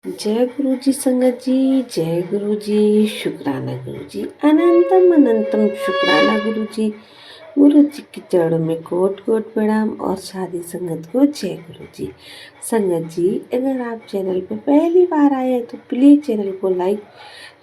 जय गुरु जी संगत जी, जय गुरु जी। शुक्राना गुरु जी, अनंतम अनंतम शुक्राना गुरु जी। गुरु जी के चरणों में कोट कोट प्रणाम और सारी संगत को जय गुरु जी। संगत जी, अगर आप चैनल पर पहली बार आए हैं तो प्लीज़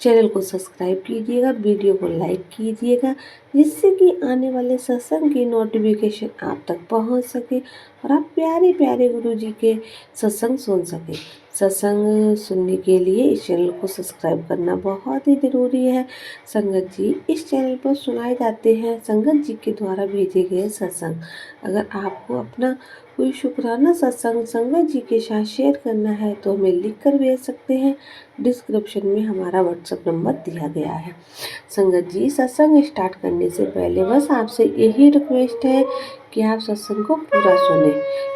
चैनल को सब्सक्राइब कीजिएगा, वीडियो को लाइक कीजिएगा, जिससे कि आने वाले सत्संग की नोटिफिकेशन आप तक पहुंच सके और आप प्यारे प्यारे गुरु जी के सत्संग सुन सकें। सत्संग सुनने के लिए इस चैनल को सब्सक्राइब करना बहुत ही ज़रूरी है। संगत जी, इस चैनल पर सुनाए जाते हैं संगत जी के द्वारा भेजे गए सत्संग। अगर आपको अपना कोई शुक्राना सत्संग संगत जी के साथ शेयर करना है तो हमें लिख कर भेज सकते हैं। डिस्क्रिप्शन में हमारा व्हाट्सएप नंबर दिया गया है। संगत जी, सत्संग स्टार्ट करने से पहले बस आपसे यही रिक्वेस्ट है कि आप सत्संग को पूरा सुने,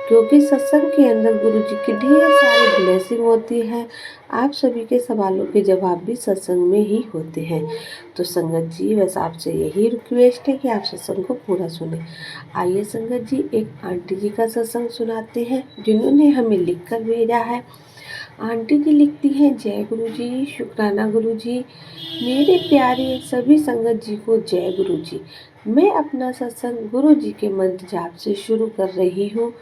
क्योंकि सत्संग के अंदर गुरु जी की ढेर सारी ब्लेसिंग होती है। आप सभी के सवालों के जवाब भी सत्संग में ही होते हैं। तो संगत जी, बस आपसे यही रिक्वेस्ट है कि आप सत्संग को पूरा सुने। आइए संगत जी, एक आंटी जी का सत्संग सुनाते हैं जिन्होंने हमें लिख कर भेजा है। आंटी जी लिखती हैं, जय गुरु जी, शुक्राना गुरु जी। मेरे प्यारे सभी संगत जी को जय गुरु जी। मैं अपना सत्संग गुरु जी के मंत्र जाप से शुरू कर रही हूँ।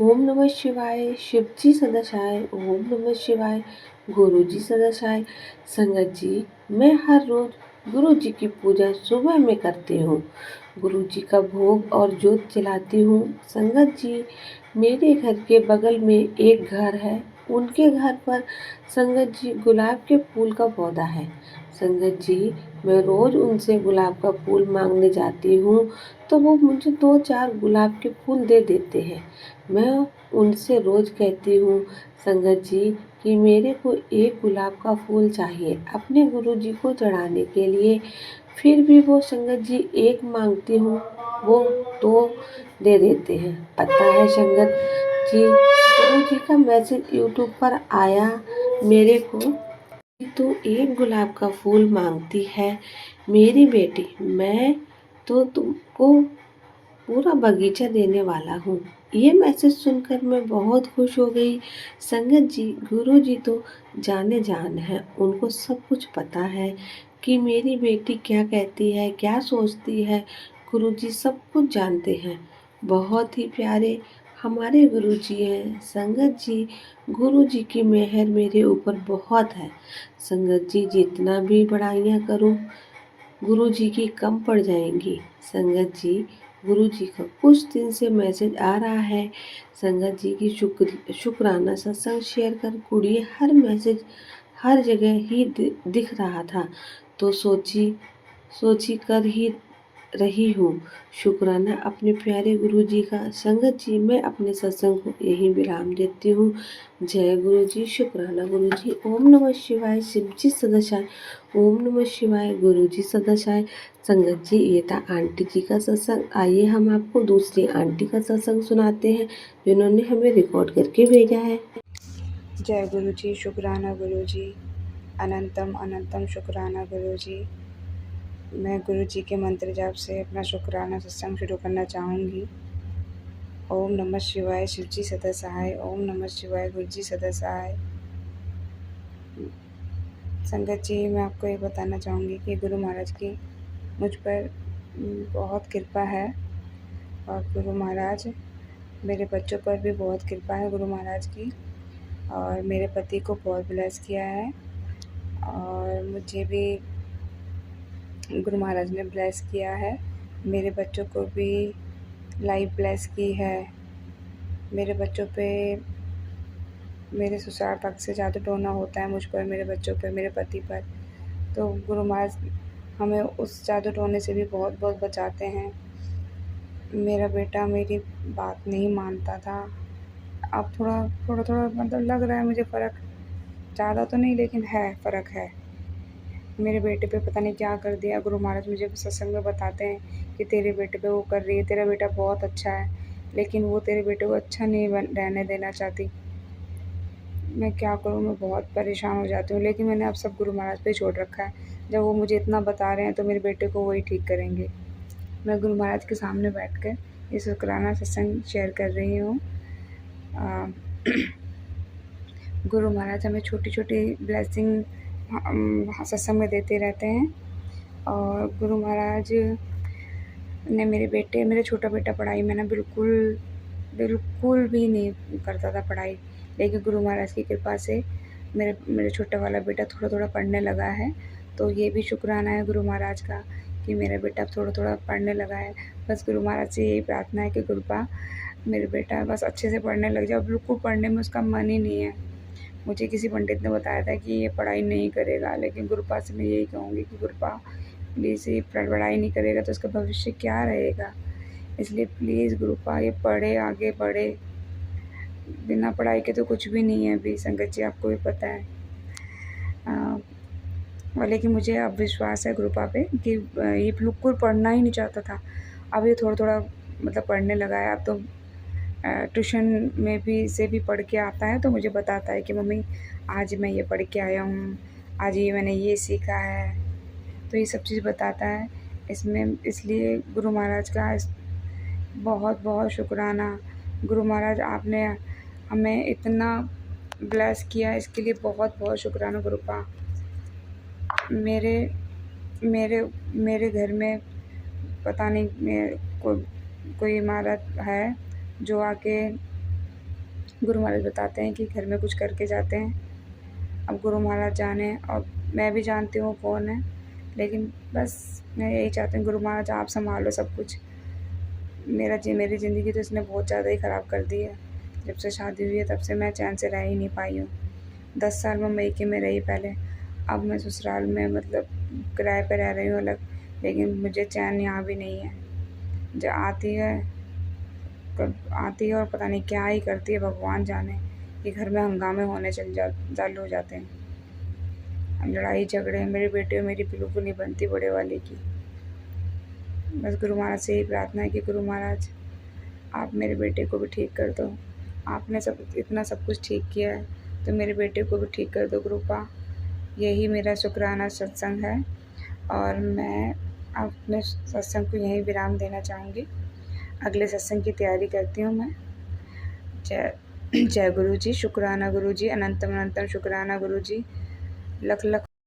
ओम नमः शिवाय, शिव जी सदाशाय। ओम नमः शिवाय, गुरु जी सदाशाय। संगत जी, मैं हर रोज गुरु जी की पूजा सुबह में करती हूँ। गुरु जी का भोग और जोत जलाती हूँ। संगत जी, मेरे घर के बगल में एक घर है, उनके घर पर संगत जी गुलाब के फूल का पौधा है। संगत जी, मैं रोज उनसे गुलाब का फूल मांगने जाती हूँ तो वो मुझे 2-4 गुलाब के फूल दे देते हैं। मैं उनसे रोज कहती हूँ संगत जी कि मेरे को एक गुलाब का फूल चाहिए अपने गुरु जी को चढ़ाने के लिए। फिर भी वो संगत जी एक मांगती हूँ, वो 2 दे देते हैं। पता है संगत जी, गुरु जी का मैसेज यूट्यूब पर आया मेरे को, तू एक गुलाब का फूल मांगती है मेरी बेटी, मैं तो तुमको पूरा बगीचा देने वाला हूँ। ये मैसेज सुनकर मैं बहुत खुश हो गई। संगत जी, गुरु जी तो जाने जान है, उनको सब कुछ पता है कि मेरी बेटी क्या कहती है, क्या सोचती है। गुरु जी सब कुछ जानते हैं। बहुत ही प्यारे हमारे गुरु जी हैं। संगत जी, गुरु जी की मेहर मेरे ऊपर बहुत है। संगत जी, जितना भी बड़ाइयाँ करूँ गुरु जी की कम पड़ जाएंगी। संगत जी, गुरु जी का कुछ दिन से मैसेज आ रहा है। संगत जी की शुक्राना सत्संग शेयर कर कुड़िए हर मैसेज हर जगह ही दिख रहा था, तो सोची कर ही रही हूँ शुक्राना अपने प्यारे गुरु जी का। संगत जी, मैं अपने सत्संग को यही विराम देती हूँ। जय गुरु जी, शुक्राना गुरु जी। ओम नमः शिवाय, शिव जी सदाशाय। ओम नमः शिवाय, गुरु जी सदाशाय। संगत जी, ये था आंटी जी का सत्संग। आइए हम आपको दूसरी आंटी का सत्संग सुनाते हैं जिन्होंने हमें रिकॉर्ड करके भेजा है। जय गुरु जी, शुक्राना गुरु जी, अनंतम अनंतम शुक्राना गुरु जी। मैं गुरु जी के मंत्र जाप से अपना शुक्राना सत्संग शुरू करना चाहूँगी। ओम नमः शिवाय, शिव जी सदा सहाय। ओम नमः शिवाय, गुरु जी सदा सहाय। संगत जी, मैं आपको ये बताना चाहूँगी कि गुरु महाराज की मुझ पर बहुत कृपा है, और गुरु महाराज मेरे बच्चों पर भी बहुत कृपा है गुरु महाराज की, और मेरे पति को बहुत ब्लेस किया है, और मुझे भी गुरु महाराज ने ब्लेस किया है। मेरे बच्चों को भी लाइफ ब्लेस की है। मेरे बच्चों पे मेरे ससुराल पक्ष से जादू टोना होता है मुझ पर, मेरे बच्चों पर, मेरे पति पर। तो गुरु महाराज हमें उस जादू टोने से भी बहुत बहुत बचाते हैं। मेरा बेटा मेरी बात नहीं मानता था, अब थोड़ा थोड़ा मतलब लग रहा है मुझे फ़र्क, ज़्यादा तो नहीं लेकिन है, फ़र्क है। मेरे बेटे पे पता नहीं क्या कर दिया। गुरु महाराज मुझे सत्संग में बताते हैं कि तेरे बेटे पे वो कर रही है, तेरा बेटा बहुत अच्छा है, लेकिन वो तेरे बेटे को अच्छा नहीं रहने देना चाहती। मैं क्या करूँ, मैं बहुत परेशान हो जाती हूँ, लेकिन मैंने अब सब गुरु महाराज पे छोड़ रखा है। जब वो मुझे इतना बता रहे हैं तो मेरे बेटे को वही ठीक करेंगे। मैं गुरु महाराज के सामने बैठ कर ये शुक्राना सत्संग शेयर कर रही हूँ। गुरु महाराज हमें छोटी छोटी ब्लेसिंग सत्संग में देते रहते हैं। और गुरु महाराज ने मेरा छोटा बेटा पढ़ाई में ना बिल्कुल बिल्कुल भी नहीं करता था पढ़ाई, लेकिन गुरु महाराज की कृपा से मेरे छोटा वाला बेटा थोड़ा थोड़ा पढ़ने लगा है। तो ये भी शुक्राना है गुरु महाराज का कि मेरा बेटा अब थोड़ा थोड़ा पढ़ने लगा है। बस गुरु महाराज से यही प्रार्थना है कि कृपा मेरे बेटा बस अच्छे से पढ़ने लग जाए। बिल्कुल पढ़ने में उसका मन ही नहीं है। मुझे किसी पंडित ने बताया था कि ये पढ़ाई नहीं करेगा, लेकिन गुरुपा से मैं यही कहूँगी कि गुरुपा प्लीज़ ये पढ़ाई नहीं करेगा तो उसका भविष्य क्या रहेगा। इसलिए प्लीज़ गुरुपा ये पढ़े, आगे बढ़े। बिना पढ़ाई के तो कुछ भी नहीं है अभी संगत जी, आपको भी पता है। और लेकिन मुझे अब विश्वास है गुरुपा पे कि ये बिल्कुल पढ़ना ही नहीं चाहता था। अब ये थोड़ा थोड़ा मतलब पढ़ने लगा है। अब तो ट्यूशन में भी से भी पढ़ के आता है तो मुझे बताता है कि मम्मी आज मैं ये पढ़ के आया हूँ, आज ये मैंने ये सीखा है। तो ये सब चीज़ बताता है इसमें। इसलिए गुरु महाराज का बहुत बहुत शुक्राना। गुरु महाराज आपने हमें इतना ब्लेस किया, इसके लिए बहुत बहुत शुक्राना गुरुपा। मेरे मेरे मेरे घर में पता नहीं कोई इमारत है जो आके गुरु महाराज बताते हैं कि घर में कुछ करके जाते हैं। अब गुरु महाराज जाने, और मैं भी जानती हूँ कौन है, लेकिन बस मैं यही चाहती हूँ गुरु महाराज आप संभालो सब कुछ। मेरी ज़िंदगी तो इसने बहुत ज़्यादा ही ख़राब कर दी है। जब से शादी हुई है तब से मैं चैन से रह ही नहीं पाई हूँ। 10 साल मैं मैके में रही पहले, अब मैं ससुराल में मतलब किराए पे रह रही हूँ अलग, लेकिन मुझे चैन यहाँ भी नहीं है। जो आती है और पता नहीं क्या ही करती है, भगवान जाने। कि घर में हंगामे होने चालू हो जाते हैं, लड़ाई झगड़े। मेरे बेटे और मेरी बिल्कुल नहीं बनती बड़े वाले की। बस गुरु महाराज से यही प्रार्थना है कि गुरु महाराज आप मेरे बेटे को भी ठीक कर दो। आपने इतना सब कुछ ठीक किया है तो मेरे बेटे को भी ठीक कर दो गुरुपा। यही मेरा शुक्राना सत्संग है, और मैं अपने सत्संग को यहीं विराम देना चाहूँगी। अगले सत्संग की तैयारी करती हूँ मैं। जय गुरु जी, शुक्राना गुरु जी, अनंतम अनंतम शुक्राना गुरु जी, लख लख